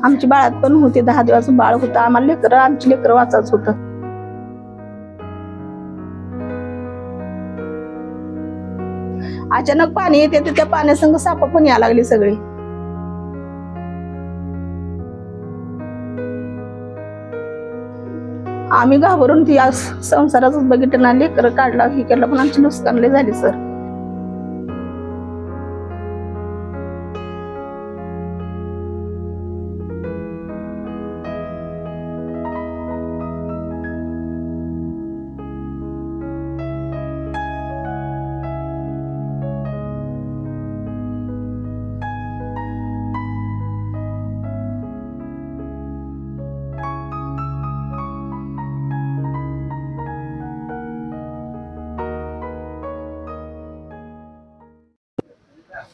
आमची बाळात पण होती, 10 दिवसाचं बाळ होतं. आम्हाला आमची लेकरं वाचायच होतं. अचानक पाणी येते तर त्या पाण्यासंग साप पण यायला लागली सगळी. आम्ही घाबरून ती संसाराच बघितलं ना, लेकरं काढला हे केलं, पण आमची नुकसान लई झाली सर.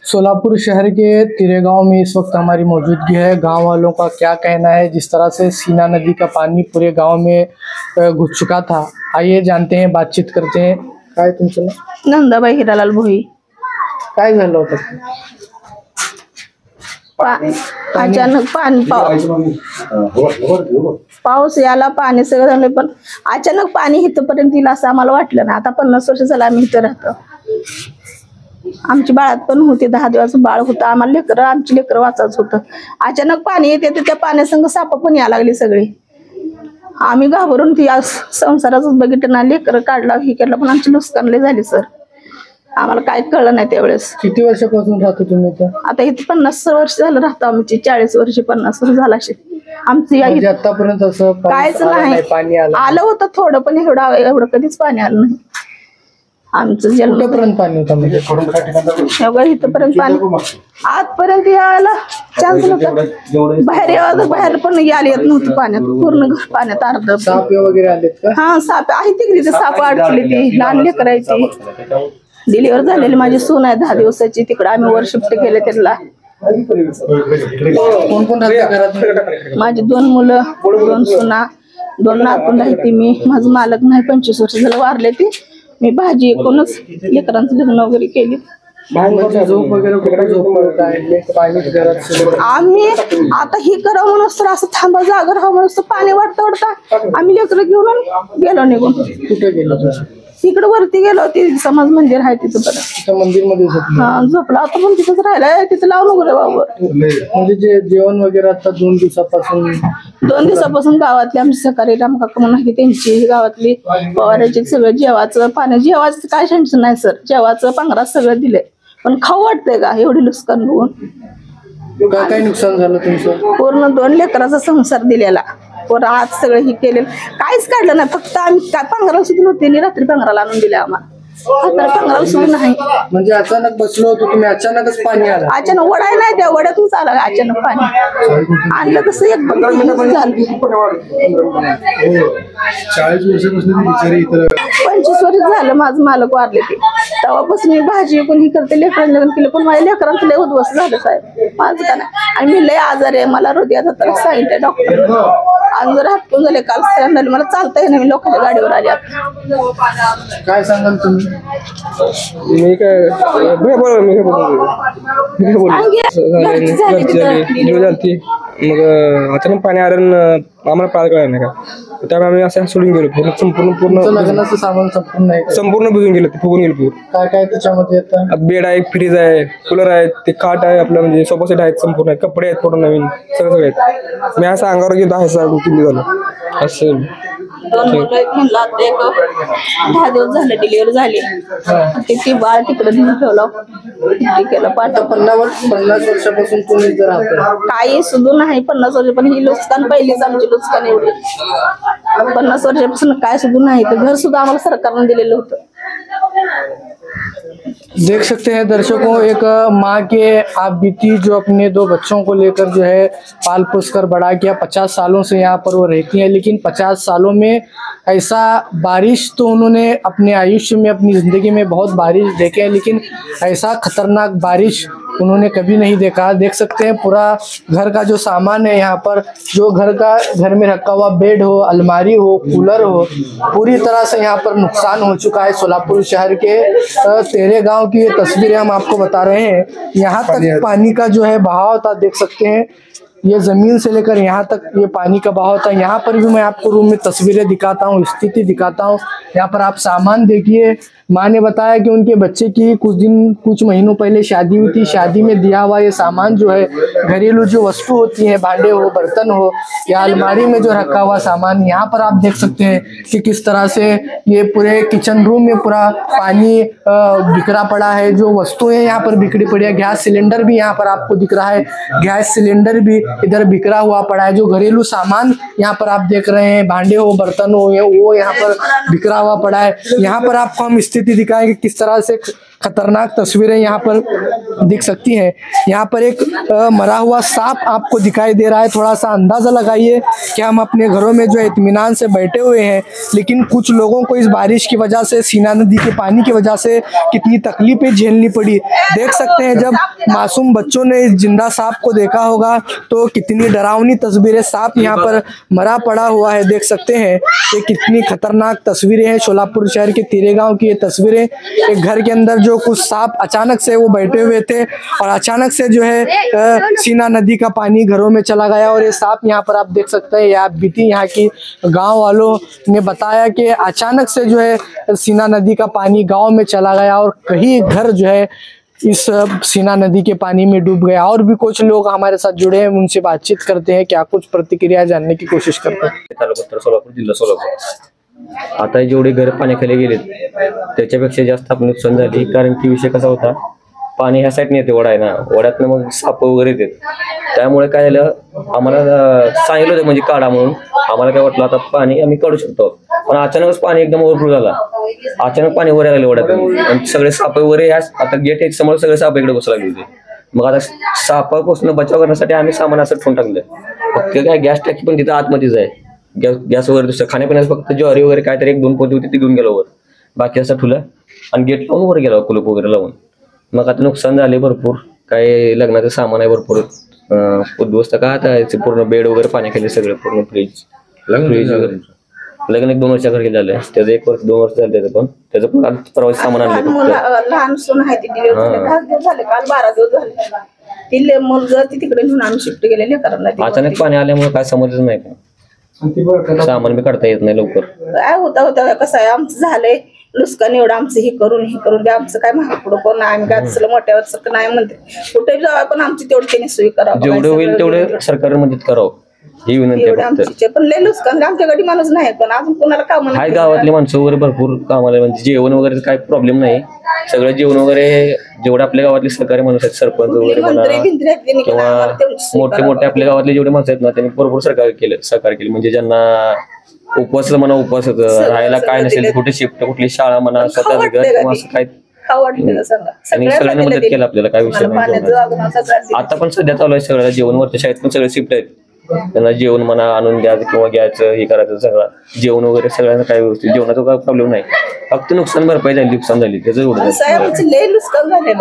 सोलापुर शहर के तिरेगांव में इस वक्त हमारी मौजूदगी है। गांव वालों का क्या कहना है जिस तरह से सीना नदी का पानी पूरे गांव में घुस चुका था। आइए जानते हैं, बातचीत करते हैं। काय तुमचं नाव? नंदाबाई हिरालाल भोई. काय झालं होतं? अचानक पाऊस याला, पाणी सगळं झालं, पण अचानक पाणी इथपर्यंत येईल असं आम्हाला वाटलं ना. आता 50 वर्ष झालं आम्ही इथं राहतो. आमची बाळात पण होती, 10 दिवसाचं बाळ होतं. आम्हाला आमची लेकरं वाचायच होतं. अचानक पाणी येते तर त्या पाण्यासंग साप पण यायला लागली सगळी. आम्ही घाबरून ती संसाराच बघितलं ना, लेकरं काढला हे केलं, पण आमची नुकसान लई झाली सर. आम्हाला काय कळलं नाही त्यावेळेस. किती वर्षापासून राहतो तुम्ही इथं? आता इथे 50 वर्ष झालं राहतो. आमची 40 वर्ष 50 वर्ष झाला आमची. आतापर्यंत असं कायच नाही, पाणी आलं होतं थोडं, पण एवढं कधीच पाणी आलं नाही. आमचं जन्मपर्यंत पाणी होतं म्हणजे इथपर्यंत पाणी, आतपर्यंत यायला चान्स नव्हता. बाहेर पण यायला येत नव्हतं पाण्यात, पूर्ण पाण्यात अर्ध. साप वगैरे आलेत का? हा, साप आहे तिकडे. साप अडकली, ती लहान लेकरायची. डिलिव्हर झालेली माझी सून आहे 10 दिवसाची. तिकडे आम्ही वर शिफ्ट केले त्याला. कोण कोण राहते घरात? माझी 2 मुलं, 2 सुना, 2 नातूंड राहते मी. माझं मालक नाही, 25 वर्ष झालं वारले ती. मी भाजी एकूणच लेकरांचं लग्न वगैरे केली. झोप वगैरे आम्ही आता ही करावं म्हणून तर असं थांबा जागा राहावं म्हणून पाणी वाटता आम्ही लेकरं घेऊन गेलो निघून. कुठे गेलो? तिकडे वरती गेलो, ती समाज मंदिर आहे तिथं मंदिर मध्ये झोपला आता, पण तिथंच राहिलाय. तिथं लावून नको रे बाबा. म्हणजे जेवण वगैरे आता 2 दिवसापासून गावातली आमची सहकारी राम काका म्हणून आहे, त्यांची गावातली पवाराची सगळं जेवाचं जेवाचं काय टेन्शन नाही सर. जेवाचं 15 सगळं दिलंय, पण खाऊ वाटतंय का एवढी नुकसान बघून? काय नुकसान झालं तुमचं? पूर्ण 2 लेकराचा संसार दिलेला. आज सगळं ही केलेलं काहीच काढलं नाही. फक्त आम्ही काय 15 सुद्धा नव्हते, रात्री 15 आणून दिले आम्हाला. आता 15 सुद्धा नाही. म्हणजे अचानक बसलो होतो तुम्ही, अचानकच पाणी आलं? अचानक वडाय नाही, त्या वड्यातूनच आलं अचानक पाणी. आणलं तसं एक 40 वर्ष झालं माझं मालक वारले ते. तेव्हापासून मी भाजी कोणी करते, लेकरांना लग्न केलं, पण माझ्या लेकरांचं लय उद्ध्वस्त झालं साहेब. माझं का नाही. आणि मी लय आजार आहे, मला हृदयाचा त्रास सांगितलं डॉक्टर. आज जर हातून झाले, काल झाले, मला चालता येईल. मी लोकांच्या गाडीवर आले. काय सांगाल तुम्ही? मी काय मग अचानक पाणी आरण आम्हाला पाळ कळलं नाही का, त्यामुळे आम्ही असं सोडून गेलो. संपूर्ण लग्नाचं सामान संपूर्ण भिजून गेलं, फुगून गेलं पूर्ण. काय काय त्याच्यामध्ये येतं? बेड आहे, फ्रीज आहे, कूलर आहे, ते खाट आहे आपलं, म्हणजे सोफा सेट आहेत, संपूर्ण कपडे आहेत, थोडं नवीन सगळं आहेत. मी असं अंगावर गेलो 10 झालं असं. 2 मुलं आहेत म्हणलं. आता एक 10 दिवस झाले डिलिव्हरी झाली. ती बाळ तिकडे नेऊन ठेवलं, केलं पाठ. 50 वर्षापासून तुम्ही जर काही सुद्धा नाही 50 वर्ष, पण ही नुकसान पहिलीच आमची नुकसान एवढी. 50 वर्षापासून काय सुद्धा नाही. तर घर सुद्धा आम्हाला सरकारने दिलेलं होतं. देख सकते हैं दर्शकों, एक माँ के आप बीती जो अपने 2 बच्चों को लेकर जो है पाल पोस कर बड़ा किया। 50 सालों से यहाँ पर वो रहती हैं, लेकिन 50 सालों में ऐसा बारिश तो उन्होंने अपने आयुष्य में, अपनी ज़िंदगी में बहुत बारिश देखे हैं, लेकिन ऐसा खतरनाक बारिश उन्होंने कभी नहीं देखा। देख सकते हैं पूरा घर का जो सामान है यहाँ पर, जो घर में रखा हुआ बेड हो, अलमारी हो, कूलर हो, पूरी तरह से यहाँ पर नुकसान हो चुका है। सोलापुर शहर के तेरेगांव की ये तस्वीरें हम आपको बता रहे हैं। यहाँ तक पानी का जो है बहाव था, देख सकते हैं ये जमीन से लेकर यहाँ तक ये पानी का बहाव था। यहाँ पर भी मैं आपको रूम में तस्वीरें दिखाता हूँ, स्थिति दिखाता हूँ। यहाँ पर आप सामान देखिए। माँ ने बताया कि उनके बच्चे की कुछ महीनों पहले शादी हुई थी। शादी में दिया हुआ ये सामान जो है, घरेलू जो वस्तु होती है, भांडे हो, बर्तन हो, या अलमारी में जो रखा हुआ सामान, यहाँ पर आप देख सकते हैं कि किस तरह से ये पूरे किचन रूम में पूरा पानी बिखरा पड़ा है। जो वस्तुएं यहाँ पर बिखरी पड़ी है, गैस सिलेंडर भी यहाँ पर आपको दिख रहा है, गैस सिलेंडर भी इधर बिखरा हुआ पड़ा है। जो घरेलू सामान यहाँ पर आप देख रहे हैं, भांडे हो, बर्तन हो, वो यहाँ पर बिखरा हुआ पड़ा है। यहाँ पर आपको हम स्थिति दिखाएंगे किस तरह से खतरनाक तस्वीरें यहाँ पर दिख सकती हैं। यहाँ पर एक मरा हुआ सांप आपको दिखाई दे रहा है। थोड़ा सा अंदाजा लगाइए कि हम अपने घरों में जो है इत्मीनान से बैठे हुए हैं, लेकिन कुछ लोगों को इस बारिश की वजह से, सीना नदी के पानी की वजह से कितनी तकलीफें झेलनी पड़ी। देख सकते हैं जब मासूम बच्चों ने इस जिंदा सांप को देखा होगा तो कितनी डरावनी तस्वीरें। सांप यहाँ पर मरा पड़ा हुआ है, देख सकते हैं। ये कितनी खतरनाक तस्वीरें हैं। शोलापुर शहर के तिरेगांव की ये तस्वीरें। एक घर के अंदर जो कुछ सांप अचानक से वो बैठे हुए थे और अचानक से जो है सीना नदी का पानी घरों में चला गया। और ये सांप यहाँ पर आप देख सकते हैं। आप बीती यहाँ की गांव वालों ने बताया कि अचानक से जो है सीना नदी का पानी गांव में चला गया और कई घर जो है इस सीना नदी के पानी में डूब गया। और भी कुछ लोग हमारे साथ जुड़े हैं, उनसे बातचीत करते हैं, क्या कुछ प्रतिक्रिया जानने की कोशिश करते हैं। सोलापूर जिल्हा सोलापूर। आता जेवढे घर पाण्याखाली गेलेत त्याच्यापेक्षा जास्त आपण नुकसान झाली, कारण की विषय कसा होता, पाणी ह्या साईडने येते, ओढा आहे ना, ओढ्यातनं मग साप वगैरे येतात। त्यामुळे काय झालं, आम्हाला सांगितलं होतं म्हणजे काढा म्हणून। आम्हाला काय वाटलं आता पाणी आम्ही काढू शकतो, पण अचानकच पाणी एकदम ओव्हरफ्लो झाला। अचानक पाणी वर आलं ओढ्यातून आणि सगळे साप वगैरे आता गेट एक समोर सगळे साप इकडे बसू लागले होते। मग आता सापापासून बचाव करण्यासाठी आम्ही सामान असं ठेवून टाकलं। फक्त काय गॅस टाकी पण तिथं आतमध्येच आहे, गॅस वगैरे दुसरं खाण्यापिण्याचं फक्त ज्वारी वगैरे काहीतरी 1-2 पोती होती ती घेऊन गेलो वर, बाकी असं ठुलं आणि गेट लावून वर गेलो, कुलूप वगैरे लावून। मग आता नुकसान झाले भरपूर, काय लग्नाचं सामान आहे भरपूर उद्ध्वस्त का आता पूर्ण बेड वगैरे पाण्याखाली सगळं पूर्ण फ्रीज वगैरे। लग्न 1-2 वर्षाखाली झालंय, त्याचं 1 वर्ष 2 वर्ष झालं त्याचं, पण त्याचं पण प्रवासी सामान आणले। लहान सून आहे ती, डिलिव्हरी झाली 10 दिवस झाले, काल 12 दिवस झाले। तिले मुलगा ती तिकडे घेऊन आम्ही शिफ्ट गेलेले करायला। अचानक पाणी आल्यामुळे काय समजच नाही, सामान बी काढता येत नाही लवकर। काय होता कसं आहे, आमचं झालंय नुकसान एवढं, आमचं हे करून द्या, आमचं काय महाग पुढं कोण आम्ही काय तसलं मोठ्यावर नाही म्हणते, कुठे जावं पण आमची तेवढी त्यांनी सोयी करावं, जेवढं होईल तेवढे सरकारने मदत करावं ही विनंती आहे फक्त। पण लय नुकसान आमच्याकडे माणूस नाही, पण अजून कोणाला काम हाय गावातली माणसं वगैरे भरपूर कामाला, म्हणजे जेवण वगैरे काय प्रॉब्लेम नाही, सगळं जेवण वगैरे जेवढे आपल्या गावातले सहकारी माणूस आहेत, सरपंच वगैरे म्हणा किंवा मोठे आपल्या गावातले जेवढे माणसं आहेत ना, त्यांनी भरपूर सहकार्य केले। म्हणजे ज्यांना उपवास म्हणा, उपवास राहायला काय नसेल, कुठे शिफ्ट, कुठली शाळा म्हणा, स्वतःच घर किंवा असं काय, आणि सगळ्यांनी मदत केलं आपल्याला, काय विषय नाही। आता पण सध्या चालू आहे सगळं, जेवणवरच्या शाळेत पण सगळे शिफ्ट आहेत, त्यांना जेवण म्हणा आणून द्यायचं किंवा घ्यायचं, हे करायचं सगळं जेवण वगैरे सगळ्यांना काय व्यवस्थित, जेवणाचा काय प्रॉब्लेम नाही, फक्त नुकसान भरपाई झाली, नुकसान झाली त्याचं एवढं। लय नुकसान झाले।